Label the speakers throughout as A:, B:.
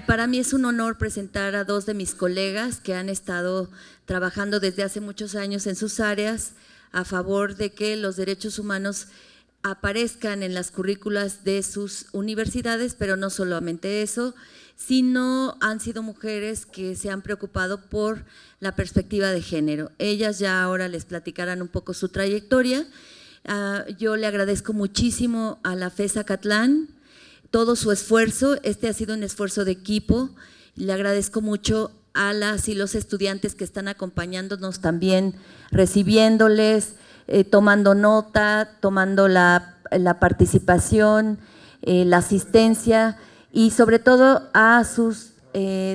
A: Para mí es un honor presentar a dos de mis colegas que han estado trabajando desde hace muchos años en sus áreas a favor de que los derechos humanos aparezcan en las currículas de sus universidades, pero no solamente eso, sino han sido mujeres que se han preocupado por la perspectiva de género. Ellas ya ahora les platicarán un poco su trayectoria. Yo le agradezco muchísimo a la FES Acatlán todo su esfuerzo. Este ha sido un esfuerzo de equipo. Le agradezco mucho a las y los estudiantes que están acompañándonos también, recibiéndoles, tomando nota, tomando la participación, la asistencia y sobre todo a sus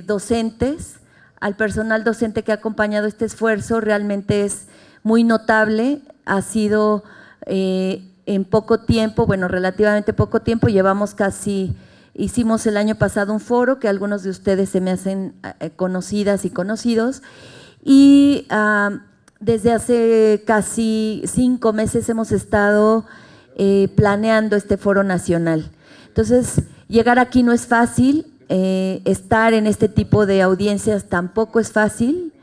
A: docentes, al personal docente que ha acompañado este esfuerzo. Realmente es muy notable, ha sido en poco tiempo, bueno, relativamente poco tiempo, hicimos el año pasado un foro que algunos de ustedes se me hacen conocidas y conocidos, y desde hace casi 5 meses hemos estado planeando este foro nacional. Entonces, llegar aquí no es fácil, estar en este tipo de audiencias tampoco es fácil,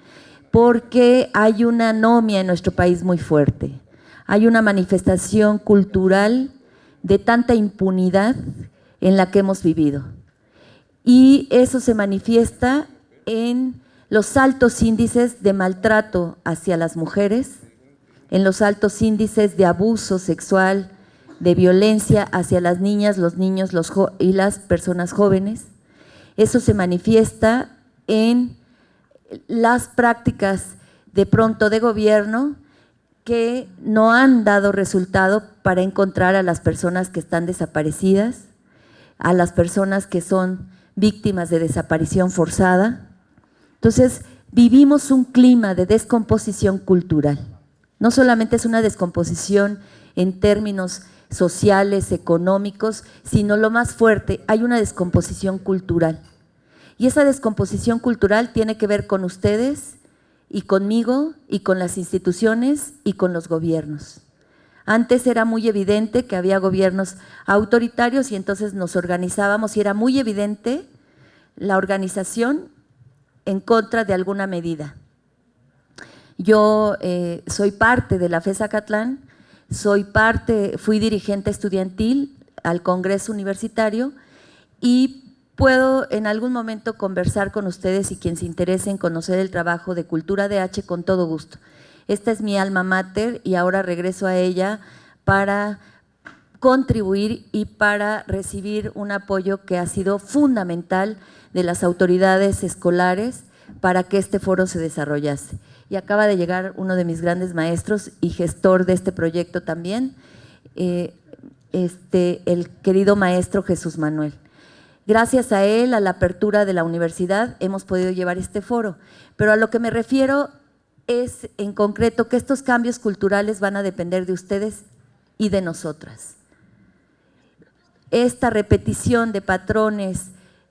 A: porque hay una anomia en nuestro país muy fuerte. Hay una manifestación cultural de tanta impunidad en la que hemos vivido. Y eso se manifiesta en los altos índices de maltrato hacia las mujeres, en los altos índices de abuso sexual, de violencia hacia las niñas, los niños y las personas jóvenes. Eso se manifiesta en las prácticas de pronto de gobierno que no han dado resultado para encontrar a las personas que están desaparecidas, a las personas que son víctimas de desaparición forzada. Entonces, vivimos un clima de descomposición cultural. No solamente es una descomposición en términos sociales, económicos, sino lo más fuerte, hay una descomposición cultural. Y esa descomposición cultural tiene que ver con ustedes y conmigo y con las instituciones y con los gobiernos. Antes era muy evidente que había gobiernos autoritarios y entonces nos organizábamos y era muy evidente la organización en contra de alguna medida. Yo soy parte de la FES Acatlán, fui dirigente estudiantil al Congreso Universitario y puedo en algún momento conversar con ustedes y quien se interese en conocer el trabajo de Cultura DH con todo gusto. Esta es mi alma mater y ahora regreso a ella para contribuir y para recibir un apoyo que ha sido fundamental de las autoridades escolares para que este foro se desarrollase. Y acaba de llegar uno de mis grandes maestros y gestor de este proyecto también, el querido maestro Jesús Manuel. Gracias a él, a la apertura de la universidad, hemos podido llevar este foro. Pero a lo que me refiero es, en concreto, que estos cambios culturales van a depender de ustedes y de nosotras. Esta repetición de patrones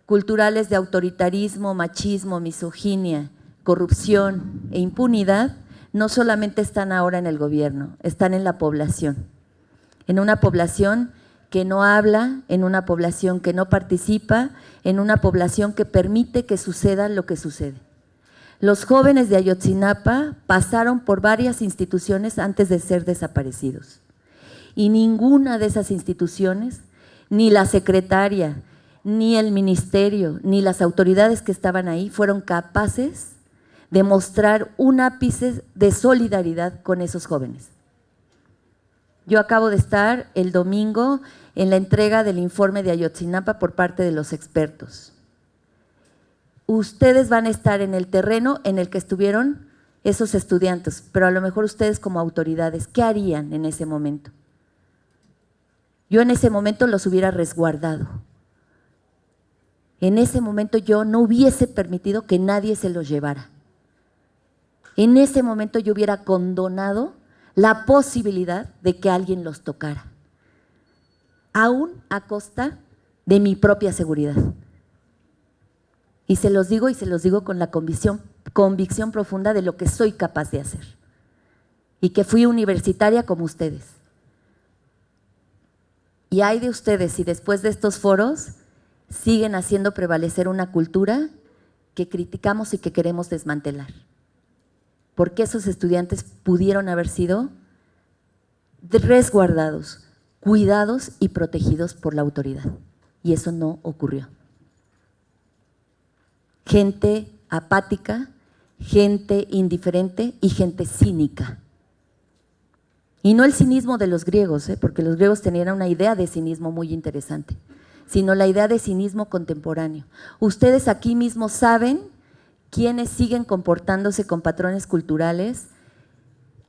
A: culturales de autoritarismo, machismo, misoginia, corrupción e impunidad, no solamente están ahora en el gobierno, están en la población. En una población que no habla, en una población que no participa, en una población que permite que suceda lo que sucede. Los jóvenes de Ayotzinapa pasaron por varias instituciones antes de ser desaparecidos y ninguna de esas instituciones, ni la secretaria, ni el ministerio, ni las autoridades que estaban ahí fueron capaces de mostrar un ápice de solidaridad con esos jóvenes. Yo acabo de estar el domingo en la entrega del informe de Ayotzinapa por parte de los expertos. Ustedes van a estar en el terreno en el que estuvieron esos estudiantes, pero a lo mejor ustedes como autoridades, ¿qué harían en ese momento? Yo en ese momento los hubiera resguardado. En ese momento yo no hubiese permitido que nadie se los llevara. En ese momento yo hubiera condonado la posibilidad de que alguien los tocara. aún a costa de mi propia seguridad. Y se los digo con la convicción profunda de lo que soy capaz de hacer. Y que fui universitaria como ustedes. Y hay de ustedes si después de estos foros siguen haciendo prevalecer una cultura que criticamos y que queremos desmantelar. Porque esos estudiantes pudieron haber sido resguardados, cuidados y protegidos por la autoridad. Y eso no ocurrió. Gente apática, gente indiferente y gente cínica. Y no el cinismo de los griegos, porque los griegos tenían una idea de cinismo muy interesante, sino la idea de cinismo contemporáneo. Ustedes aquí mismo saben quiénes siguen comportándose con patrones culturales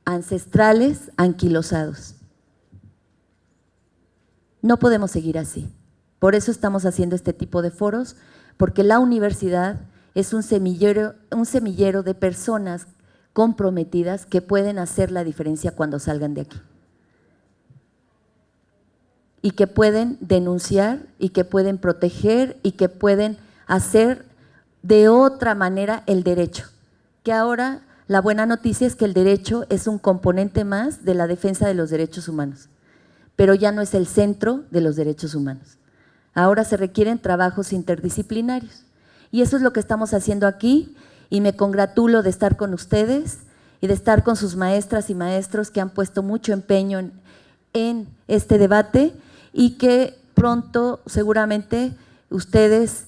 A: ancestrales anquilosados. No podemos seguir así. Por eso estamos haciendo este tipo de foros, porque la universidad es un semillero de personas comprometidas que pueden hacer la diferencia cuando salgan de aquí. Y que pueden denunciar, y que pueden proteger, y que pueden hacer de otra manera el derecho. Que ahora la buena noticia es que el derecho es un componente más de la defensa de los derechos humanos, pero ya no es el centro de los derechos humanos. Ahora se requieren trabajos interdisciplinarios. Y eso es lo que estamos haciendo aquí, y me congratulo de estar con ustedes y de estar con sus maestras y maestros que han puesto mucho empeño en este debate, y que pronto seguramente ustedes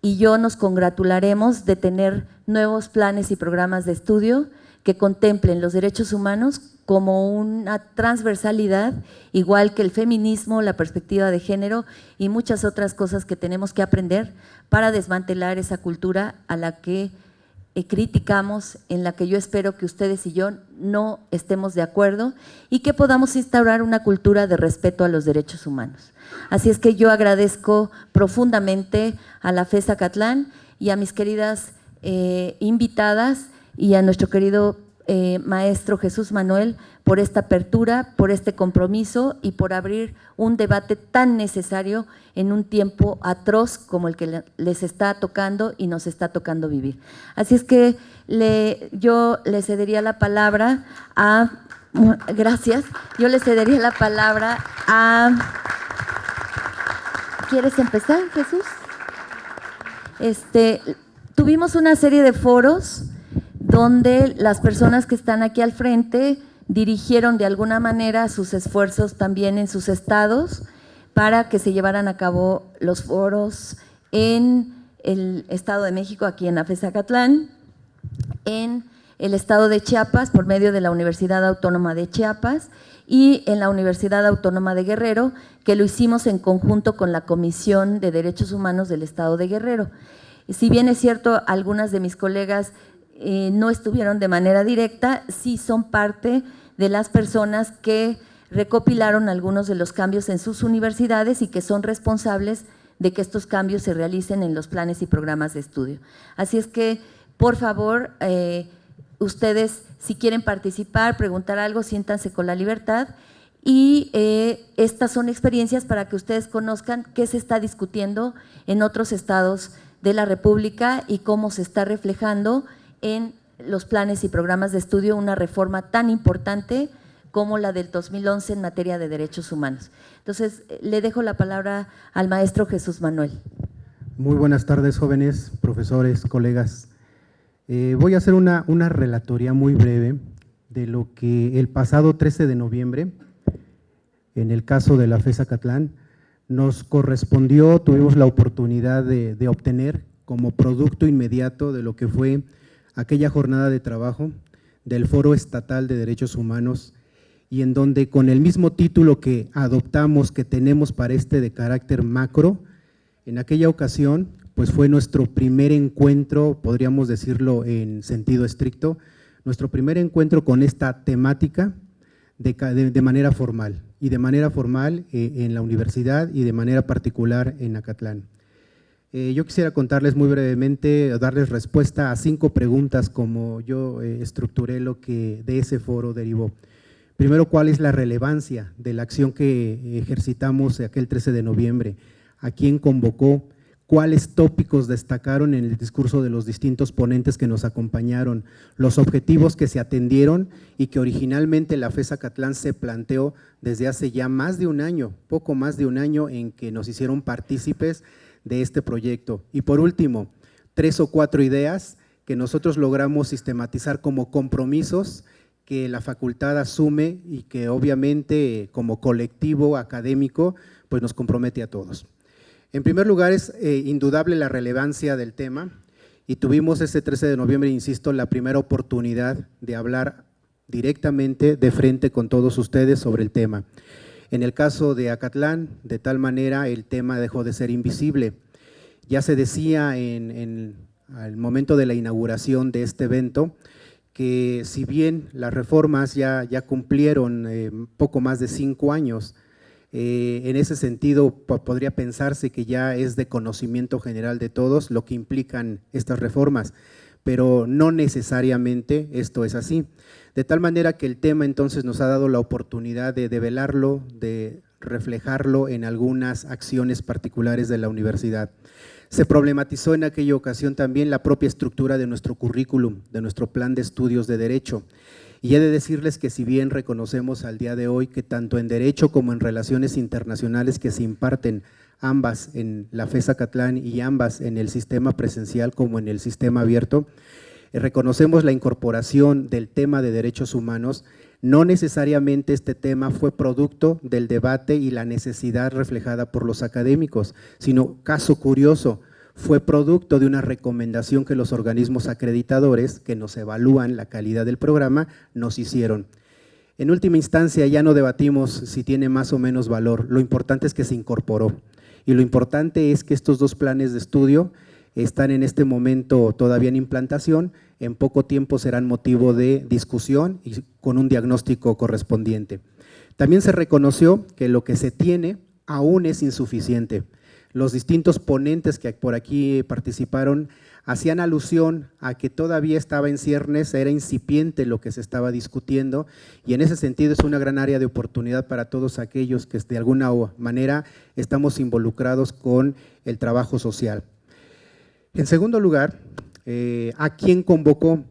A: y yo nos congratularemos de tener nuevos planes y programas de estudio que contemplen los derechos humanos como una transversalidad, igual que el feminismo, la perspectiva de género y muchas otras cosas que tenemos que aprender para desmantelar esa cultura a la que criticamos, en la que yo espero que ustedes y yo no estemos de acuerdo, y que podamos instaurar una cultura de respeto a los derechos humanos. Así es que yo agradezco profundamente a la FES Acatlán y a mis queridas invitadas y a nuestro querido maestro Jesús Manuel por esta apertura, por este compromiso y por abrir un debate tan necesario en un tiempo atroz como el que les está tocando y nos está tocando vivir. Así es que yo le cedería la palabra a… Gracias. Yo le cedería la palabra a… ¿Quieres empezar, Jesús? Tuvimos una serie de foros donde las personas que están aquí al frente dirigieron de alguna manera sus esfuerzos también en sus estados para que se llevaran a cabo los foros en el Estado de México, aquí en la FES Acatlán, en el Estado de Chiapas por medio de la Universidad Autónoma de Chiapas y en la Universidad Autónoma de Guerrero, que lo hicimos en conjunto con la Comisión de Derechos Humanos del Estado de Guerrero. Si bien es cierto, algunas de mis colegas no estuvieron de manera directa, sí son parte de las personas que recopilaron algunos de los cambios en sus universidades y que son responsables de que estos cambios se realicen en los planes y programas de estudio. Así es que, por favor, ustedes, si quieren participar, preguntar algo, siéntanse con la libertad. Y estas son experiencias para que ustedes conozcan qué se está discutiendo en otros estados de la República y cómo se está reflejando en los planes y programas de estudio una reforma tan importante como la del 2011 en materia de derechos humanos. Entonces, le dejo la palabra al maestro Jesús Manuel.
B: Muy buenas tardes, jóvenes, profesores, colegas. Voy a hacer una relatoría muy breve de lo que el pasado 13 de noviembre, en el caso de la FES Acatlán, nos correspondió, tuvimos la oportunidad de obtener como producto inmediato de lo que fue aquella jornada de trabajo del Foro Estatal de Derechos Humanos, y en donde con el mismo título que adoptamos, que tenemos para de carácter macro, en aquella ocasión pues fue nuestro primer encuentro, podríamos decirlo en sentido estricto, nuestro primer encuentro con esta temática de manera formal, y de manera formal en la universidad y de manera particular en Acatlán. Yo quisiera contarles muy brevemente, darles respuesta a 5 preguntas como yo estructuré lo que de ese foro derivó. Primero, ¿cuál es la relevancia de la acción que ejercitamos aquel 13 de noviembre? ¿A quién convocó? ¿Cuáles tópicos destacaron en el discurso de los distintos ponentes que nos acompañaron? Los objetivos que se atendieron y que originalmente la FES Acatlán se planteó desde hace ya más de un año, poco más de un año, en que nos hicieron partícipes de este proyecto. Y por último, 3 o 4 ideas que nosotros logramos sistematizar como compromisos que la facultad asume y que obviamente como colectivo académico pues nos compromete a todos. En primer lugar, es indudable la relevancia del tema y tuvimos ese 13 de noviembre, insisto, la primera oportunidad de hablar directamente de frente con todos ustedes sobre el tema. En el caso de Acatlán, de tal manera el tema dejó de ser invisible. Ya se decía al momento de la inauguración de este evento que si bien las reformas ya cumplieron poco más de 5 años, en ese sentido podría pensarse que ya es de conocimiento general de todos lo que implican estas reformas, pero no necesariamente esto es así. De tal manera que el tema entonces nos ha dado la oportunidad de develarlo, de reflejarlo en algunas acciones particulares de la universidad. Se problematizó en aquella ocasión también la propia estructura de nuestro currículum, de nuestro plan de estudios de Derecho. Y he de decirles que si bien reconocemos al día de hoy que tanto en Derecho como en Relaciones Internacionales que se imparten ambas en la FES Acatlán y ambas en el sistema presencial como en el sistema abierto, reconocemos la incorporación del tema de derechos humanos. No necesariamente este tema fue producto del debate y la necesidad reflejada por los académicos, sino, caso curioso, fue producto de una recomendación que los organismos acreditadores que nos evalúan la calidad del programa nos hicieron. En última instancia ya no debatimos si tiene más o menos valor, lo importante es que se incorporó y lo importante es que estos 2 planes de estudio están en este momento todavía en implantación, en poco tiempo serán motivo de discusión y con un diagnóstico correspondiente. También se reconoció que lo que se tiene aún es insuficiente. Los distintos ponentes que por aquí participaron hacían alusión a que todavía estaba en ciernes, era incipiente lo que se estaba discutiendo y en ese sentido es una gran área de oportunidad para todos aquellos que de alguna manera estamos involucrados con el trabajo social. En segundo lugar, ¿a quién convocó?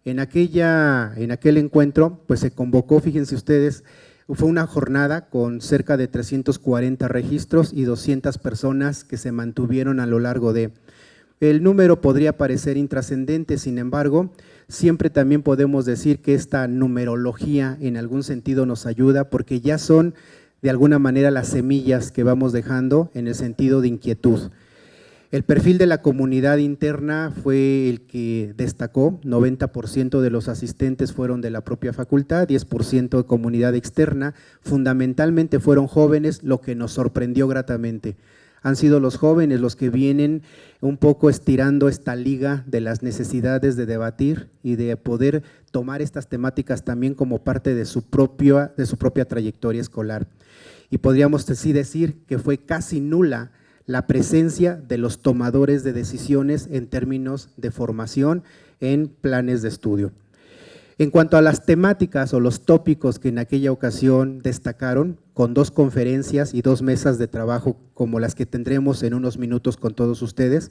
B: En aquel encuentro, pues se convocó, fíjense ustedes, fue una jornada con cerca de 340 registros y 200 personas que se mantuvieron a lo largo de… El número podría parecer intrascendente, sin embargo, siempre también podemos decir que esta numerología en algún sentido nos ayuda porque ya son de alguna manera las semillas que vamos dejando en el sentido de inquietud. El perfil de la comunidad interna fue el que destacó, 90% de los asistentes fueron de la propia facultad, 10% de comunidad externa, fundamentalmente fueron jóvenes, lo que nos sorprendió gratamente. Han sido los jóvenes los que vienen un poco estirando esta liga de las necesidades de debatir y de poder tomar estas temáticas también como parte de su propia trayectoria escolar. Y podríamos así decir que fue casi nula la presencia de los tomadores de decisiones en términos de formación en planes de estudio. En cuanto a las temáticas o los tópicos que en aquella ocasión destacaron, con 2 conferencias y 2 mesas de trabajo como las que tendremos en unos minutos con todos ustedes,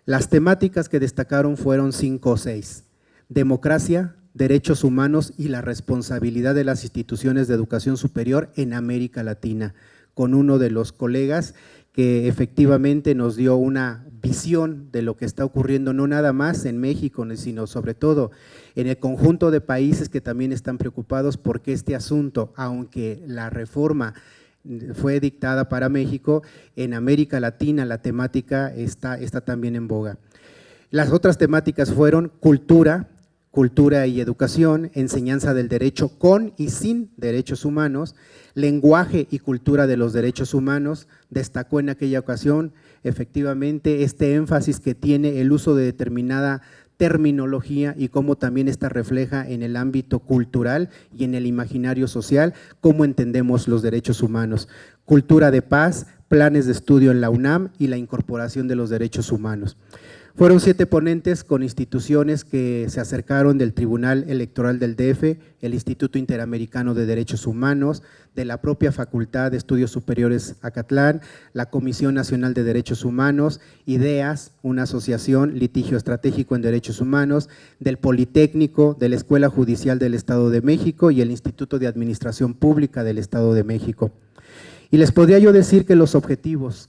B: las temáticas que destacaron fueron 5 o 6: democracia, derechos humanos y la responsabilidad de las instituciones de educación superior en América Latina, con uno de los colegas que efectivamente nos dio una visión de lo que está ocurriendo no nada más en México, sino sobre todo en el conjunto de países que también están preocupados porque este asunto, aunque la reforma fue dictada para México, en América Latina la temática está también en boga. Las otras temáticas fueron cultura y educación, enseñanza del derecho con y sin derechos humanos, lenguaje y cultura de los derechos humanos. Destacó en aquella ocasión efectivamente este énfasis que tiene el uso de determinada terminología y cómo también esta refleja en el ámbito cultural y en el imaginario social cómo entendemos los derechos humanos. Cultura de paz, planes de estudio en la UNAM y la incorporación de los derechos humanos. Fueron 7 ponentes con instituciones que se acercaron del Tribunal Electoral del DF, el Instituto Interamericano de Derechos Humanos, de la propia Facultad de Estudios Superiores Acatlán, la Comisión Nacional de Derechos Humanos, IDEAS, una asociación, Litigio Estratégico en Derechos Humanos, del Politécnico, de la Escuela Judicial del Estado de México y el Instituto de Administración Pública del Estado de México. Y les podría yo decir que los objetivos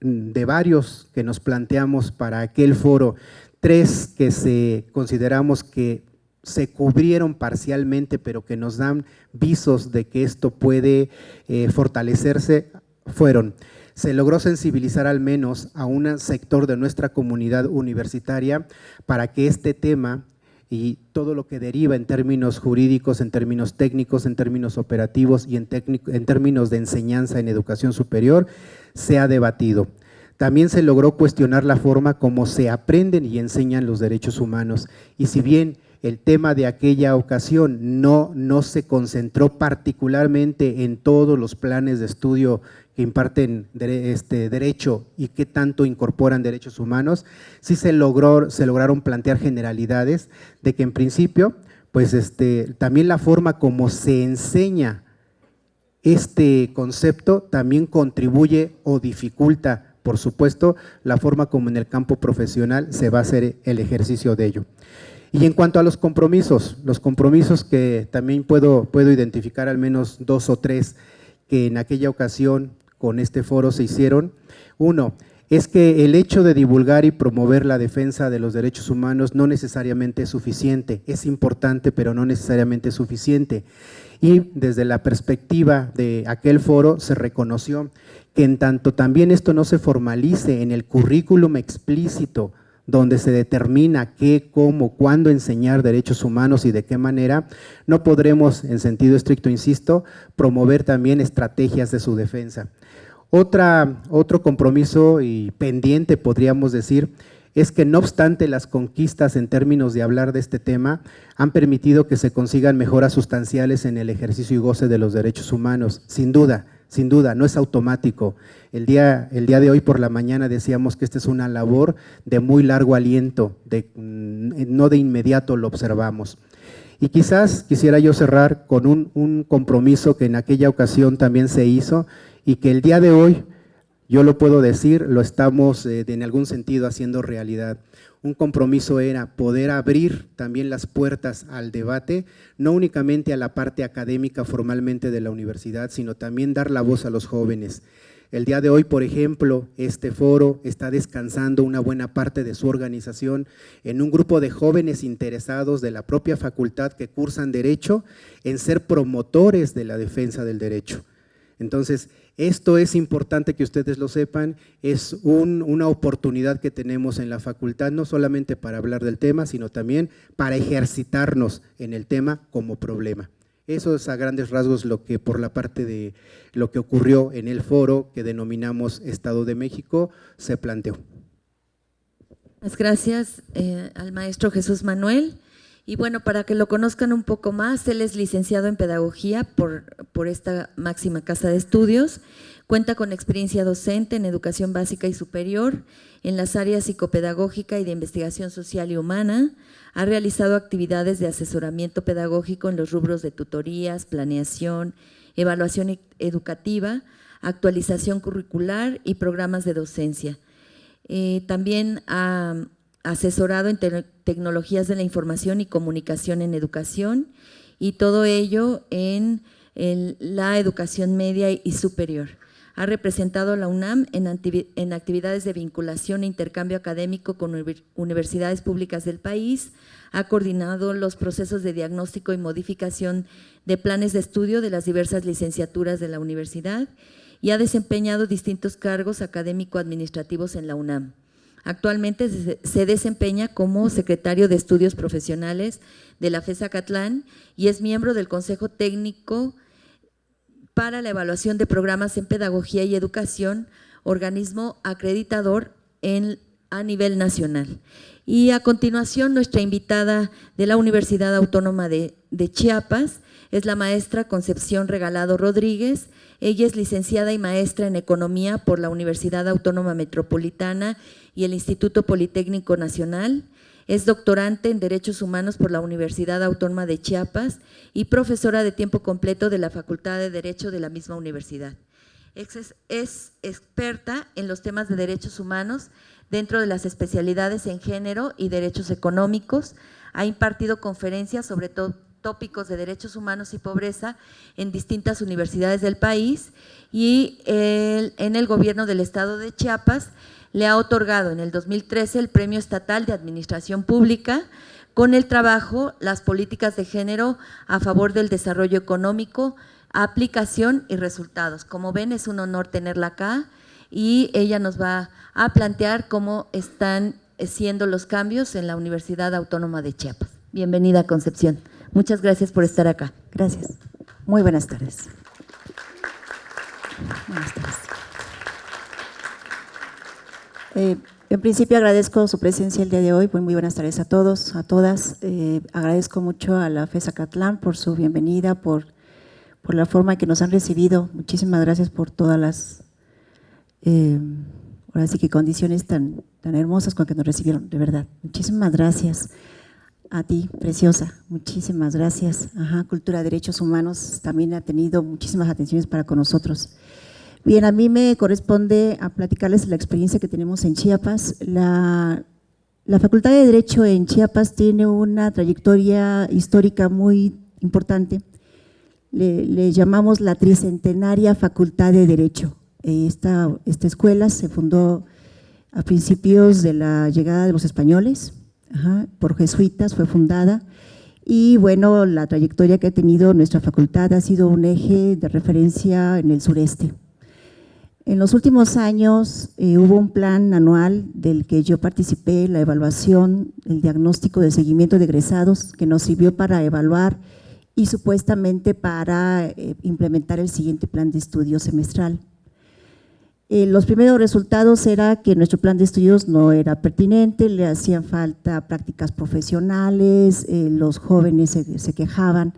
B: de varios que nos planteamos para aquel foro, 3 que consideramos que se cubrieron parcialmente, pero que nos dan visos de que esto puede fortalecerse, fueron: se logró sensibilizar al menos a un sector de nuestra comunidad universitaria para que este tema y todo lo que deriva en términos jurídicos, en términos técnicos, en términos operativos y en términos de enseñanza en educación superior, sea debatido. También se logró cuestionar la forma como se aprenden y enseñan los derechos humanos, y si bien el tema de aquella ocasión no se concentró particularmente en todos los planes de estudio que imparten derecho y qué tanto incorporan derechos humanos, sí se lograron plantear generalidades de que en principio, pues también la forma como se enseña este concepto también contribuye o dificulta, por supuesto, la forma como en el campo profesional se va a hacer el ejercicio de ello. Y en cuanto a los compromisos que también puedo identificar al menos 2 o 3 que en aquella ocasión con este foro se hicieron. Uno, es que el hecho de divulgar y promover la defensa de los derechos humanos no necesariamente es suficiente, es importante, pero no necesariamente es suficiente. Y desde la perspectiva de aquel foro se reconoció que en tanto también esto no se formalice en el currículum explícito, donde se determina qué, cómo, cuándo enseñar derechos humanos y de qué manera, no podremos, en sentido estricto, insisto, promover también estrategias de su defensa. Otro compromiso y pendiente, podríamos decir, es que no obstante las conquistas en términos de hablar de este tema, han permitido que se consigan mejoras sustanciales en el ejercicio y goce de los derechos humanos, sin duda, no es automático. El día de hoy por la mañana decíamos que esta es una labor de muy largo aliento, no de inmediato lo observamos. Y quizás quisiera yo cerrar con un compromiso que en aquella ocasión también se hizo y que el día de hoy, yo lo puedo decir, lo estamos en algún sentido haciendo realidad. Un compromiso era poder abrir también las puertas al debate, no únicamente a la parte académica formalmente de la universidad, sino también dar la voz a los jóvenes. El día de hoy, por ejemplo, este foro está descansando una buena parte de su organización en un grupo de jóvenes interesados de la propia facultad que cursan Derecho en ser promotores de la defensa del derecho. Entonces, esto es importante que ustedes lo sepan, es una oportunidad que tenemos en la facultad, no solamente para hablar del tema, sino también para ejercitarnos en el tema como problema. Eso es a grandes rasgos lo que por la parte de lo que ocurrió en el foro que denominamos Estado de México se planteó.
A: Muchas gracias al maestro Jesús Manuel. Y bueno, para que lo conozcan un poco más, él es licenciado en Pedagogía por esta máxima casa de estudios, cuenta con experiencia docente en Educación Básica y Superior, en las áreas psicopedagógica y de investigación social y humana, ha realizado actividades de asesoramiento pedagógico en los rubros de tutorías, planeación, evaluación educativa, actualización curricular y programas de docencia. También ha asesorado en tecnologías de la información y comunicación en educación, y todo ello en la educación media y superior. Ha representado a la UNAM en actividades de vinculación e intercambio académico con universidades públicas del país, ha coordinado los procesos de diagnóstico y modificación de planes de estudio de las diversas licenciaturas de la universidad y ha desempeñado distintos cargos académico-administrativos en la UNAM. Actualmente se desempeña como secretario de Estudios Profesionales de la FES Acatlán y es miembro del Consejo Técnico para la Evaluación de Programas en Pedagogía y Educación, organismo acreditador a nivel nacional. Y a continuación, nuestra invitada de la Universidad Autónoma de Chiapas es la maestra Concepción Regalado Rodríguez. Ella es licenciada y maestra en Economía por la Universidad Autónoma Metropolitana y el Instituto Politécnico Nacional. Es doctorante en Derechos Humanos por la Universidad Autónoma de Chiapas y profesora de tiempo completo de la Facultad de Derecho de la misma universidad. Es experta en los temas de derechos humanos dentro de las especialidades en género y derechos económicos. Ha impartido conferencias sobre tópicos de derechos humanos y pobreza en distintas universidades del país y en el gobierno del estado de Chiapas le ha otorgado en el 2013 el Premio Estatal de Administración Pública con el trabajo Las políticas de género a favor del desarrollo económico, aplicación y resultados. Como ven, es un honor tenerla acá y ella nos va a plantear cómo están siendo los cambios en la Universidad Autónoma de Chiapas. Bienvenida, Concepción. Muchas gracias por estar acá.
C: Gracias. Muy buenas tardes. Buenas tardes. En principio agradezco su presencia el día de hoy. Muy buenas tardes a todos, a todas. Agradezco mucho a la FES Acatlán por su bienvenida, por la forma en que nos han recibido. Muchísimas gracias por todas las ahora sí que condiciones tan hermosas con que nos recibieron, de verdad. Muchísimas gracias a ti, preciosa. Muchísimas gracias. Cultura de Derechos Humanos también ha tenido muchísimas atenciones para con nosotros. Bien, a mí me corresponde a platicarles la experiencia que tenemos en Chiapas. La Facultad de Derecho en Chiapas tiene una trayectoria histórica muy importante. Le llamamos la Tricentenaria Facultad de Derecho. Esta escuela se fundó a principios de la llegada de los españoles, por jesuitas fue fundada. Y bueno, la trayectoria que ha tenido nuestra facultad ha sido un eje de referencia en el sureste. En los últimos años hubo un plan anual del que yo participé, la evaluación, el diagnóstico de seguimiento de egresados, que nos sirvió para evaluar y supuestamente para implementar el siguiente plan de estudio semestral. Los primeros resultados era que nuestro plan de estudios no era pertinente, le hacían falta prácticas profesionales, los jóvenes se quejaban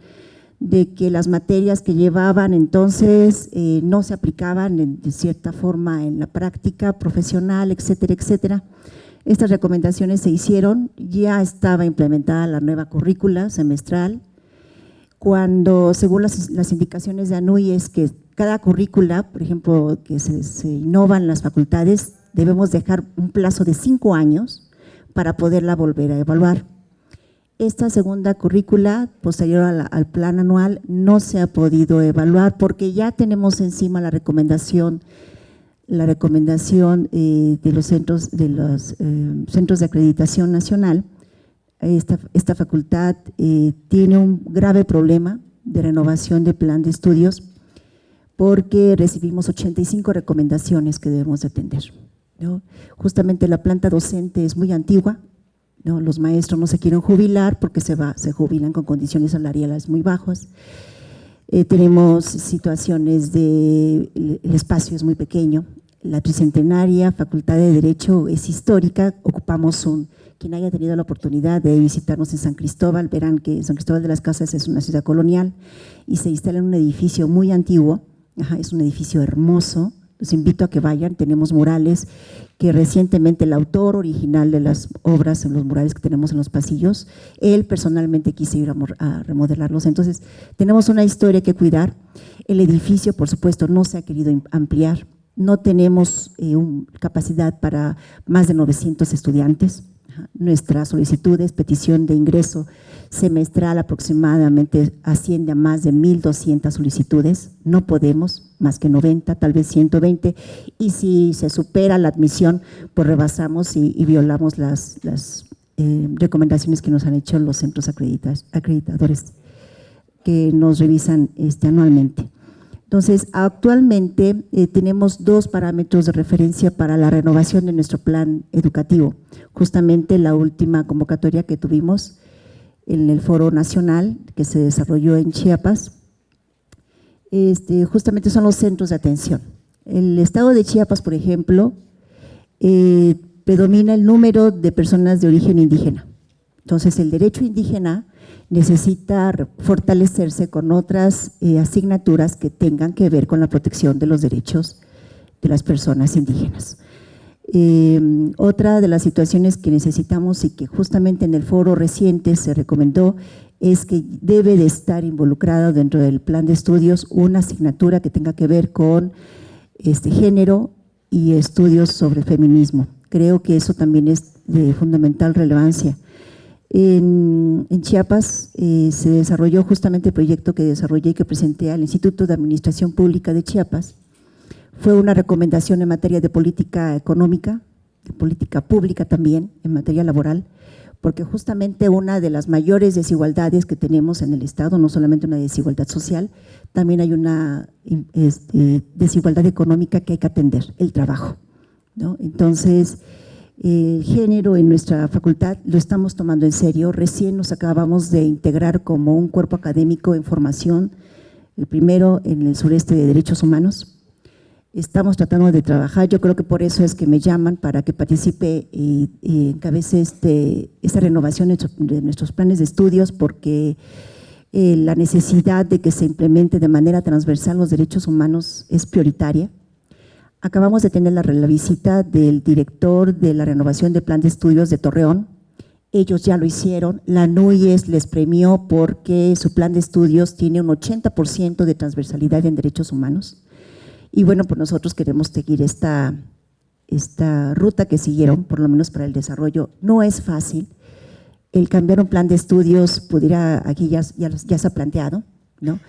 C: de que las materias que llevaban entonces no se aplicaban de cierta forma en la práctica profesional, etcétera, etcétera. Estas recomendaciones se hicieron, ya estaba implementada la nueva currícula semestral, cuando según las indicaciones de ANUY es que cada currícula, por ejemplo, que se innovan las facultades, debemos dejar un plazo de 5 años para poderla volver a evaluar. Esta segunda currícula, posterior al plan anual, no se ha podido evaluar porque ya tenemos encima la recomendación de los centros de acreditación nacional. Esta facultad tiene un grave problema de renovación de plan de estudios porque recibimos 85 recomendaciones que debemos de atender, ¿no? Justamente la planta docente es muy antigua, ¿no? Los maestros no se quieren jubilar porque se jubilan con condiciones salariales muy bajas. Tenemos situaciones el espacio es muy pequeño. La Tricentenaria Facultad de Derecho es histórica, ocupamos quien haya tenido la oportunidad de visitarnos en San Cristóbal, verán que San Cristóbal de las Casas es una ciudad colonial y se instala en un edificio muy antiguo, es un edificio hermoso, los invito a que vayan, tenemos murales que recientemente el autor original de las obras en los murales que tenemos en los pasillos, él personalmente quiso ir a remodelarlos, entonces tenemos una historia que cuidar. El edificio, por supuesto, no se ha querido ampliar, no tenemos capacidad para más de 900 estudiantes. Nuestra solicitud es petición de ingreso semestral aproximadamente asciende a más de 1,200 solicitudes, no podemos más que 90, tal vez 120 y si se supera la admisión pues rebasamos y violamos las recomendaciones que nos han hecho los centros acreditadores que nos revisan anualmente. Entonces, actualmente tenemos 2 parámetros de referencia para la renovación de nuestro plan educativo. Justamente la última convocatoria que tuvimos en el Foro Nacional que se desarrolló en Chiapas, justamente son los centros de atención. El estado de Chiapas, por ejemplo, predomina el número de personas de origen indígena. Entonces, el derecho indígena necesita fortalecerse con otras asignaturas que tengan que ver con la protección de los derechos de las personas indígenas. Otra de las situaciones que necesitamos y que justamente en el foro reciente se recomendó es que debe de estar involucrada dentro del plan de estudios una asignatura que tenga que ver con género y estudios sobre el feminismo. Creo que eso también es de fundamental relevancia. En Chiapas se desarrolló justamente el proyecto que desarrollé y que presenté al Instituto de Administración Pública de Chiapas. Fue una recomendación en materia de política económica, de política pública también, en materia laboral, porque justamente una de las mayores desigualdades que tenemos en el Estado, no solamente una desigualdad social, también hay una desigualdad económica que hay que atender, el trabajo, ¿no? Entonces, el género en nuestra facultad lo estamos tomando en serio. Recién nos acabamos de integrar como un cuerpo académico en formación, el primero en el sureste de Derechos Humanos. Estamos tratando de trabajar, yo creo que por eso es que me llaman para que participe y encabece esta renovación de nuestros planes de estudios, porque la necesidad de que se implemente de manera transversal los derechos humanos es prioritaria. Acabamos de tener la visita del director de la renovación del plan de estudios de Torreón. Ellos ya lo hicieron, la NUYES les premió porque su plan de estudios tiene un 80% de transversalidad en derechos humanos. Y bueno, pues nosotros queremos seguir esta ruta que siguieron, por lo menos para el desarrollo. No es fácil, el cambiar un plan de estudios pudiera, aquí ya se ha planteado, ¿no?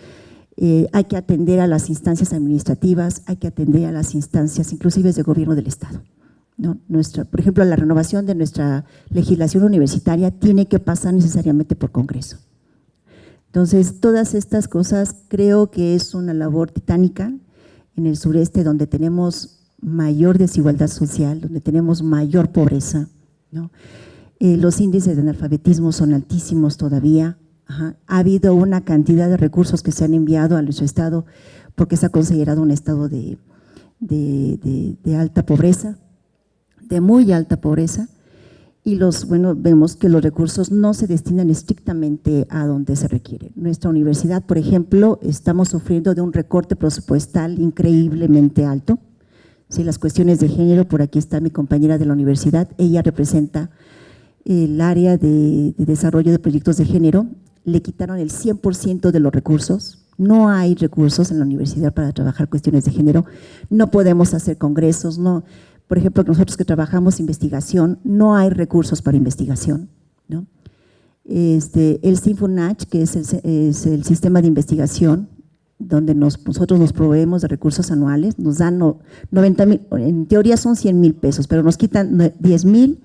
C: Hay que atender a las instancias administrativas, hay que atender a las instancias inclusive de gobierno del Estado, ¿no? Por ejemplo, la renovación de nuestra legislación universitaria tiene que pasar necesariamente por Congreso. Entonces, todas estas cosas creo que es una labor titánica en el sureste, donde tenemos mayor desigualdad social, donde tenemos mayor pobreza, ¿no? Los índices de analfabetismo son altísimos todavía. Ha habido una cantidad de recursos que se han enviado a nuestro estado porque se ha considerado un estado de alta pobreza, de muy alta pobreza, y vemos que los recursos no se destinan estrictamente a donde se requiere. Nuestra universidad, por ejemplo, estamos sufriendo de un recorte presupuestal increíblemente alto. Sí, las cuestiones de género, por aquí está mi compañera de la universidad, ella representa el área de desarrollo de proyectos de género. Le quitaron el 100% de los recursos, no hay recursos en la universidad para trabajar cuestiones de género, no podemos hacer congresos, no. Por ejemplo, nosotros que trabajamos investigación, no hay recursos para investigación, ¿no? El Sinfunach, que es el sistema de investigación, donde nosotros nos proveemos de recursos anuales, nos dan 90,000, en teoría son 100,000 pesos, pero nos quitan 10,000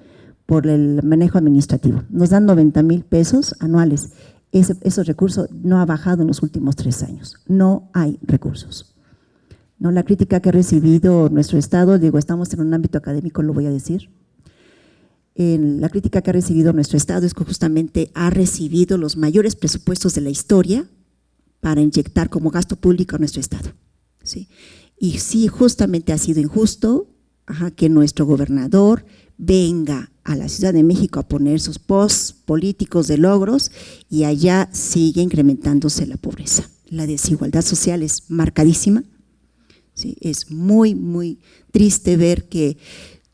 C: por el manejo administrativo, nos dan 90,000 pesos anuales. Esos recursos no ha bajado en los últimos 3 años, no hay recursos. ¿No? La crítica que ha recibido nuestro estado, digo, estamos en un ámbito académico, lo voy a decir, la crítica que ha recibido nuestro estado es que justamente ha recibido los mayores presupuestos de la historia para inyectar como gasto público a nuestro estado, ¿sí? Y sí, justamente ha sido injusto que nuestro gobernador venga a la Ciudad de México a poner sus posts políticos de logros y allá sigue incrementándose la pobreza. La desigualdad social es marcadísima. Sí, es muy, muy triste ver que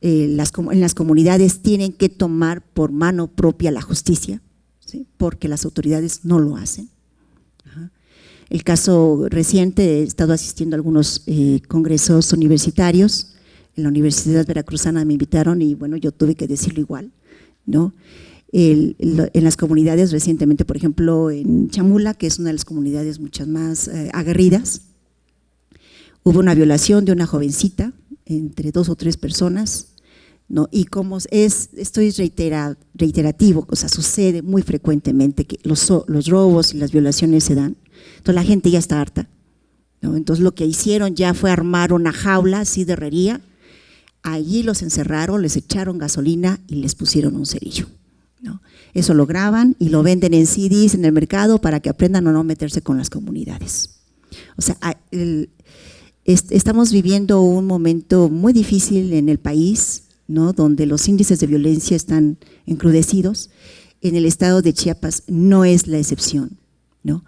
C: en las comunidades tienen que tomar por mano propia la justicia, ¿sí? Porque las autoridades no lo hacen. El caso reciente, he estado asistiendo a algunos congresos universitarios, en la Universidad Veracruzana me invitaron y bueno, yo tuve que decirlo igual, ¿no? En las comunidades recientemente, por ejemplo, en Chamula, que es una de las comunidades muchas más aguerridas, hubo una violación de una jovencita entre 2 o 3 personas, ¿no? Y como esto es reiterativo, o sea, sucede muy frecuentemente que los robos y las violaciones se dan, entonces la gente ya está harta, ¿no? Entonces lo que hicieron ya fue armar una jaula así de herrería, allí los encerraron, les echaron gasolina y les pusieron un cerillo, ¿no? Eso lo graban y lo venden en CDs en el mercado para que aprendan a no meterse con las comunidades. O sea, estamos viviendo un momento muy difícil en el país, ¿no? Donde los índices de violencia están encrudecidos en el estado de Chiapas no es la excepción, ¿no?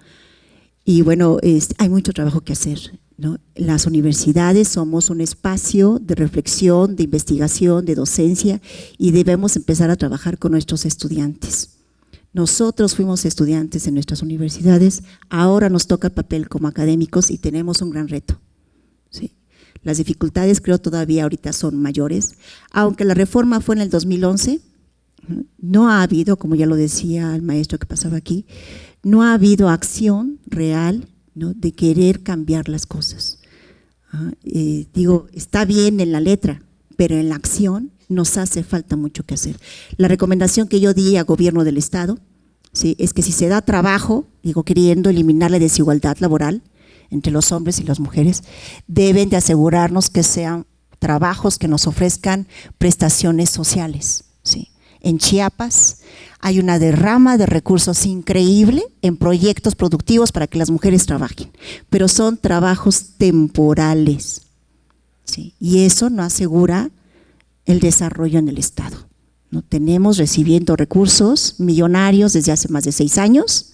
C: Y bueno, hay mucho trabajo que hacer, ¿no? Las universidades somos un espacio de reflexión, de investigación, de docencia, y debemos empezar a trabajar con nuestros estudiantes. Nosotros fuimos estudiantes en nuestras universidades, ahora nos toca el papel como académicos y tenemos un gran reto, ¿sí? Las dificultades creo todavía ahorita son mayores, aunque la reforma fue en el 2011, no ha habido, como ya lo decía el maestro que pasaba aquí, no ha habido acción real, ¿no?, de querer cambiar las cosas. Digo, está bien en la letra, pero en la acción nos hace falta mucho que hacer. La recomendación que yo di al gobierno del estado, ¿sí?, es que si se da trabajo, digo, queriendo eliminar la desigualdad laboral entre los hombres y las mujeres, deben de asegurarnos que sean trabajos que nos ofrezcan prestaciones sociales, ¿sí? En Chiapas hay una derrama de recursos increíble en proyectos productivos para que las mujeres trabajen, pero son trabajos temporales, ¿sí? Y eso no asegura el desarrollo en el estado. No tenemos recibiendo recursos millonarios desde hace más de 6 años,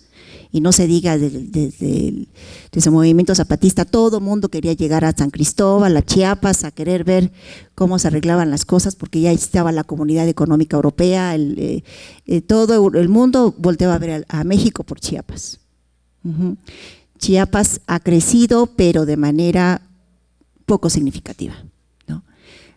C: y no se diga desde ese movimiento zapatista, todo mundo quería llegar a San Cristóbal, a Chiapas, a querer ver cómo se arreglaban las cosas, porque ya estaba la Comunidad Económica Europea, todo el mundo volteaba a ver a México por Chiapas. Chiapas ha crecido, pero de manera poco significativa, ¿no?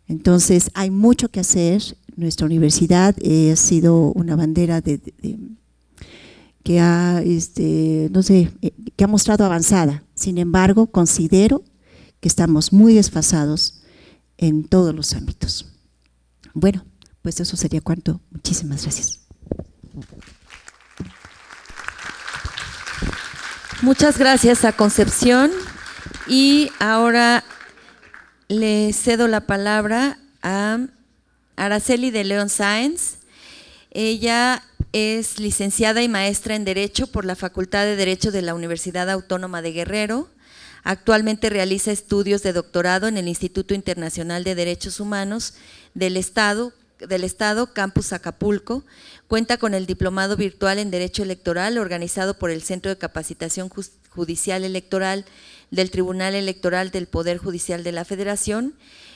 C: Entonces hay mucho que hacer. Nuestra universidad ha sido una bandera que ha, que ha mostrado avanzada. Sin embargo, considero que estamos muy desfasados en todos los ámbitos. Bueno, pues eso sería cuanto. Muchísimas gracias.
A: Muchas gracias a Concepción, y ahora le cedo la palabra a Araceli de León Sáenz. Ella es licenciada y maestra en Derecho por la Facultad de Derecho de la Universidad Autónoma de Guerrero. Actualmente realiza estudios de doctorado en el Instituto Internacional de Derechos Humanos del Estado, Campus Acapulco. Cuenta con el Diplomado Virtual en Derecho Electoral organizado por el Centro de Capacitación Judicial Electoral del Tribunal Electoral del Poder Judicial de la Federación.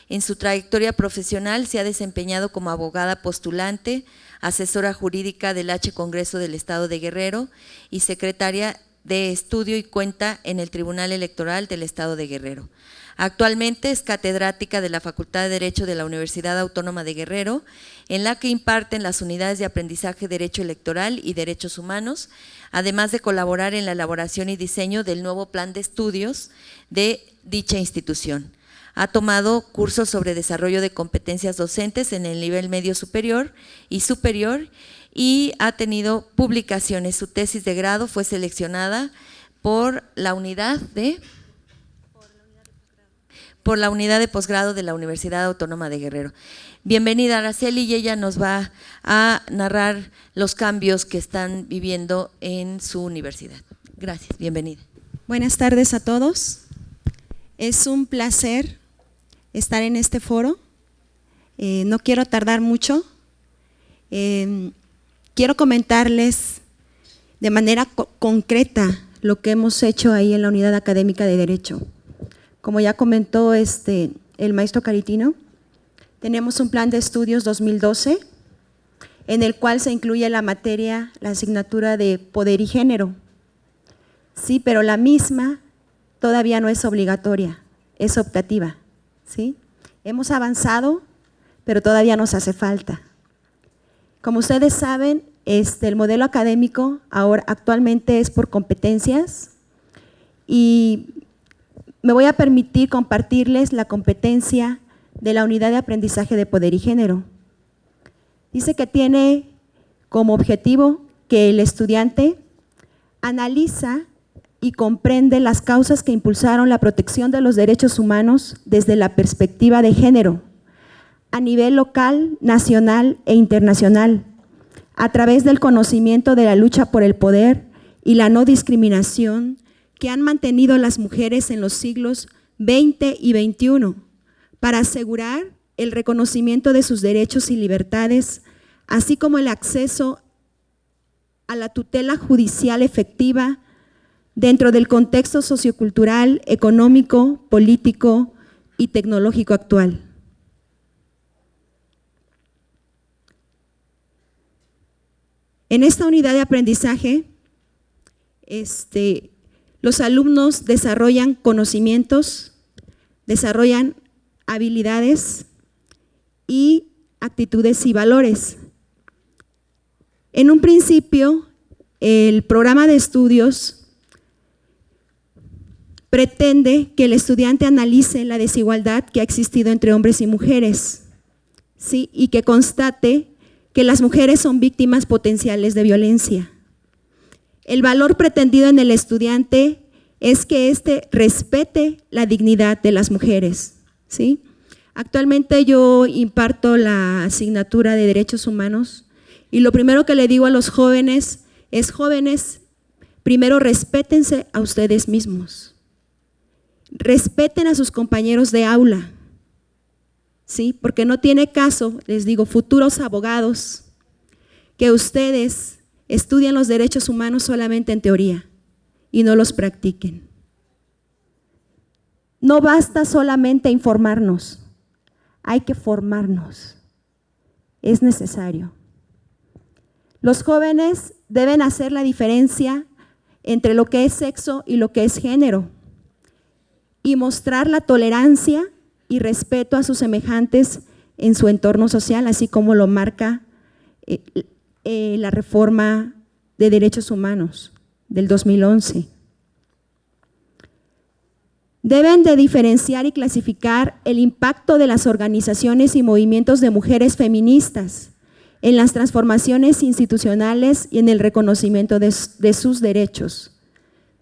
A: En su trayectoria profesional se ha desempeñado como abogada postulante, asesora jurídica del H. Congreso del Estado de Guerrero y secretaria de estudio, y cuenta en el Tribunal Electoral del Estado de Guerrero. Actualmente es catedrática de la Facultad de Derecho de la Universidad Autónoma de Guerrero, en la que imparten las unidades de aprendizaje Derecho Electoral y Derechos Humanos, además de colaborar en la elaboración y diseño del nuevo plan de estudios de dicha institución. Ha tomado cursos sobre desarrollo de competencias docentes en el nivel medio superior y ha tenido publicaciones. Su tesis de grado fue seleccionada por la unidad de posgrado de la Universidad Autónoma de Guerrero. Bienvenida, Araceli, y ella nos va a narrar los cambios que están viviendo en su universidad. Gracias, bienvenida.
D: Buenas tardes a todos. Es un placer estar en este foro. No quiero tardar mucho. Quiero comentarles de manera concreta lo que hemos hecho ahí en la Unidad Académica de Derecho. Como ya comentó el maestro Caritino, tenemos un plan de estudios 2012 en el cual se incluye la asignatura de Poder y Género. Sí, pero la misma todavía no es obligatoria, es optativa. ¿Sí? Hemos avanzado, pero todavía nos hace falta. Como ustedes saben, el modelo académico actualmente es por competencias, y me voy a permitir compartirles la competencia de la Unidad de Aprendizaje de Poder y Género. Dice que tiene como objetivo que el estudiante analiza y comprende las causas que impulsaron la protección de los derechos humanos desde la perspectiva de género, a nivel local, nacional e internacional, a través del conocimiento de la lucha por el poder y la no discriminación que han mantenido las mujeres en los siglos XX y XXI, para asegurar el reconocimiento de sus derechos y libertades, así como el acceso a la tutela judicial efectiva dentro del contexto sociocultural, económico, político y tecnológico actual. En esta unidad de aprendizaje, los alumnos desarrollan conocimientos, desarrollan habilidades y actitudes y valores. En un principio, el programa de estudios pretende que el estudiante analice la desigualdad que ha existido entre hombres y mujeres, ¿sí? Y que constate que las mujeres son víctimas potenciales de violencia. El valor pretendido en el estudiante es que éste respete la dignidad de las mujeres, ¿sí? Actualmente yo imparto la asignatura de Derechos Humanos y lo primero que le digo a los jóvenes es: jóvenes, primero respétense a ustedes mismos, respeten a sus compañeros de aula, ¿sí? Porque no tiene caso, les digo, futuros abogados, que ustedes estudien los derechos humanos solamente en teoría y no los practiquen. No basta solamente informarnos, hay que formarnos, es necesario. Los jóvenes deben hacer la diferencia entre lo que es sexo y lo que es género y mostrar la tolerancia y respeto a sus semejantes en su entorno social, así como lo marca la reforma de derechos humanos del 2011. Deben de diferenciar y clasificar el impacto de las organizaciones y movimientos de mujeres feministas en las transformaciones institucionales y en el reconocimiento de sus derechos.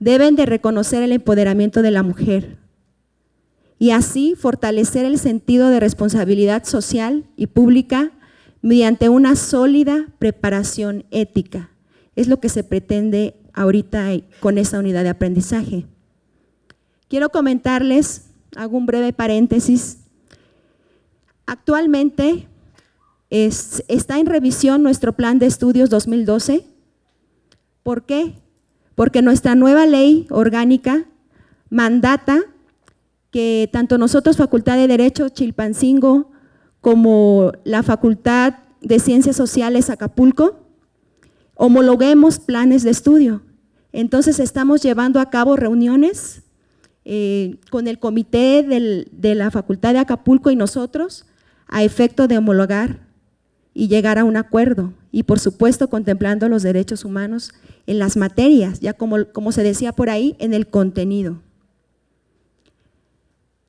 D: Deben de reconocer el empoderamiento de la mujer y así fortalecer el sentido de responsabilidad social y pública mediante una sólida preparación ética. Es lo que se pretende ahorita con esta unidad de aprendizaje. Quiero comentarles, hago un breve paréntesis, actualmente está en revisión nuestro plan de estudios 2012. ¿Por qué? Porque nuestra nueva ley orgánica mandata que tanto nosotros, Facultad de Derecho Chilpancingo, como la Facultad de Ciencias Sociales Acapulco, homologuemos planes de estudio. Entonces estamos llevando a cabo reuniones con el comité de la Facultad de Acapulco y nosotros a efecto de homologar y llegar a un acuerdo y por supuesto contemplando los derechos humanos en las materias, ya como se decía por ahí, en el contenido.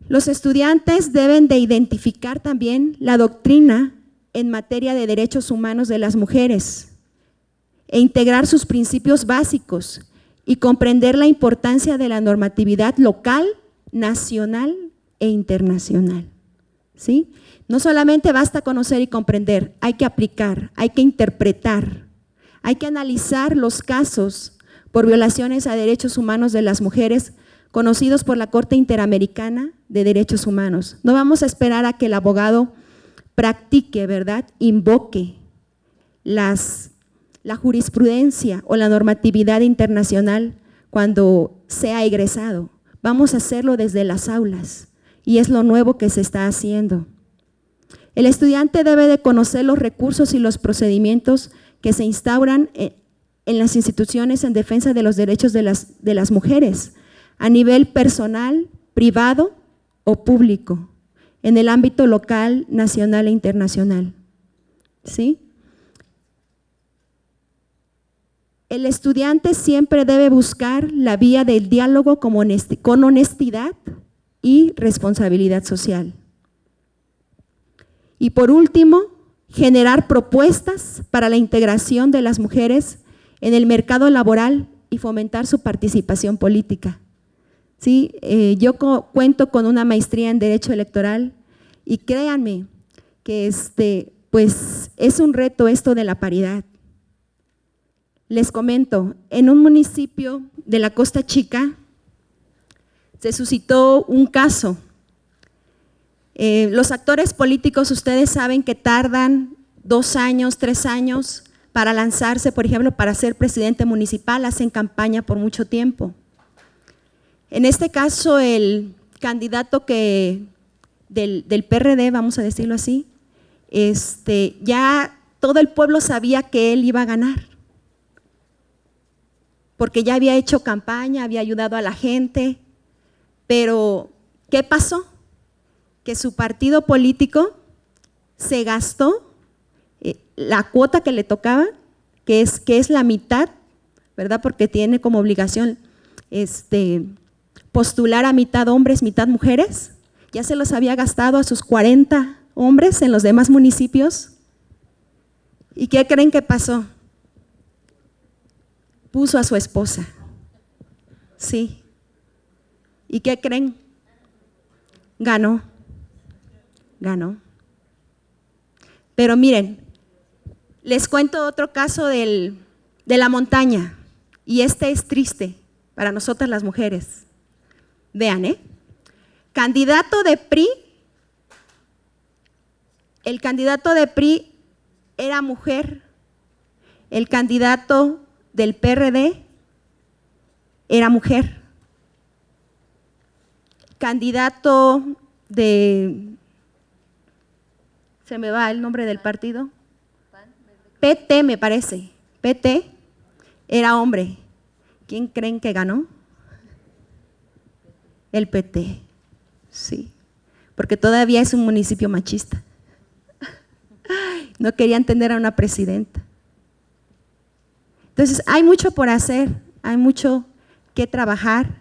D: Los estudiantes deben de identificar también la doctrina en materia de derechos humanos de las mujeres e integrar sus principios básicos y comprender la importancia de la normatividad local, nacional e internacional, ¿sí? No solamente basta conocer y comprender, hay que aplicar, hay que interpretar, hay que analizar los casos por violaciones a derechos humanos de las mujeres conocidos por la Corte Interamericana de Derechos Humanos. No vamos a esperar a que el abogado practique, ¿verdad?, invoque la jurisprudencia o la normatividad internacional cuando sea egresado. Vamos a hacerlo desde las aulas y es lo nuevo que se está haciendo. El estudiante debe de conocer los recursos y los procedimientos que se instauran en las instituciones en defensa de los derechos de las mujeres a nivel personal, privado o público, en el ámbito local, nacional e internacional, ¿sí? El estudiante siempre debe buscar la vía del diálogo con honestidad y responsabilidad social. Y por último, generar propuestas para la integración de las mujeres en el mercado laboral y fomentar su participación política. ¿Sí? Yo cuento con una maestría en Derecho Electoral y créanme que pues es un reto esto de la paridad. Les comento, en un municipio de la Costa Chica se suscitó un caso. Los actores políticos, ustedes saben que tardan 2 años, 3 años para lanzarse, por ejemplo, para ser presidente municipal, hacen campaña por mucho tiempo. En este caso, el candidato del PRD, vamos a decirlo así, ya todo el pueblo sabía que él iba a ganar, porque ya había hecho campaña, había ayudado a la gente, pero ¿qué pasó? Que su partido político se gastó la cuota que le tocaba, que es la mitad, ¿verdad? Porque tiene como obligación postular a mitad hombres, mitad mujeres. Ya se los había gastado a sus 40 hombres en los demás municipios. ¿Y qué creen que pasó? Puso a su esposa. Sí. ¿Y qué creen? Ganó. Pero miren, les cuento otro caso de la montaña, y es triste para nosotras las mujeres. Vean, candidato de PRI, el candidato de PRI era mujer, el candidato del PRD era mujer, candidato se me va el nombre del partido, PT me parece, PT era hombre. ¿Quién creen que ganó? El PT, sí, porque todavía es un municipio machista. No querían tener a una presidenta. Entonces, hay mucho por hacer, hay mucho que trabajar,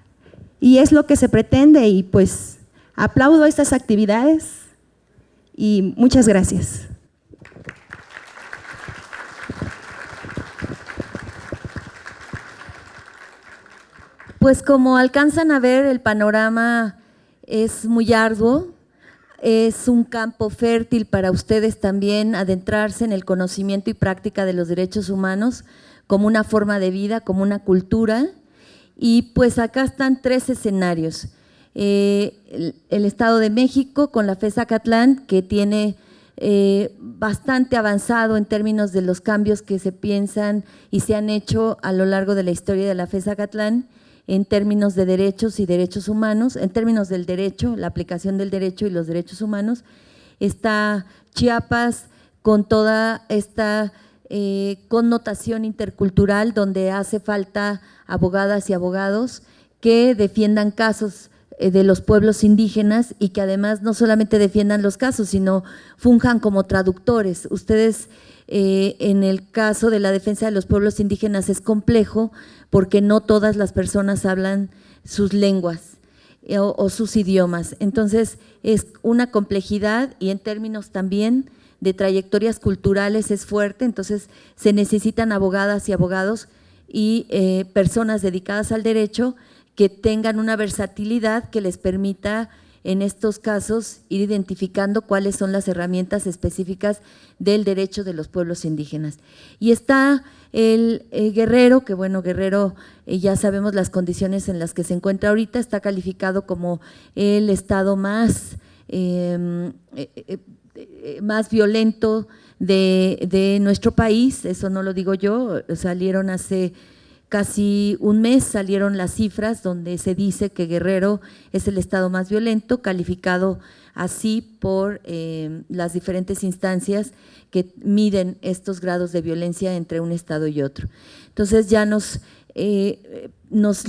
D: y es lo que se pretende, y pues aplaudo estas actividades y muchas gracias.
A: Pues como alcanzan a ver, el panorama es muy arduo, es un campo fértil para ustedes también adentrarse en el conocimiento y práctica de los derechos humanos como una forma de vida, como una cultura. Y pues acá están 3 escenarios. El Estado de México con la FES Zacatlán, que tiene bastante avanzado en términos de los cambios que se piensan y se han hecho a lo largo de la historia de la FES Zacatlán, en términos de derechos y derechos humanos, en términos del derecho, la aplicación del derecho y los derechos humanos. Está Chiapas con toda esta connotación intercultural, donde hace falta abogadas y abogados que defiendan casos de los pueblos indígenas, y que además no solamente defiendan los casos, sino funjan como traductores. Ustedes, en el caso de la defensa de los pueblos indígenas es complejo, porque no todas las personas hablan sus lenguas o sus idiomas. Entonces, es una complejidad, y en términos también de trayectorias culturales es fuerte. Entonces, se necesitan abogadas y abogados y personas dedicadas al derecho que tengan una versatilidad que les permita en estos casos ir identificando cuáles son las herramientas específicas del derecho de los pueblos indígenas. Y está el Guerrero, que bueno, Guerrero ya sabemos las condiciones en las que se encuentra ahorita, está calificado como el estado más violento de nuestro país. Eso no lo digo yo, salieron hace casi un mes, salieron las cifras donde se dice que Guerrero es el estado más violento, calificado así por las diferentes instancias que miden estos grados de violencia entre un estado y otro. Entonces ya nos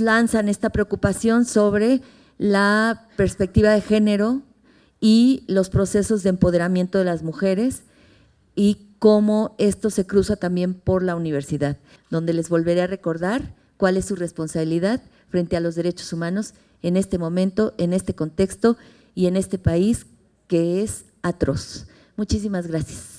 A: lanzan esta preocupación sobre la perspectiva de género y los procesos de empoderamiento de las mujeres, y cómo esto se cruza también por la universidad, donde les volveré a recordar cuál es su responsabilidad frente a los derechos humanos en este momento, en este contexto y en este país que es atroz. Muchísimas gracias.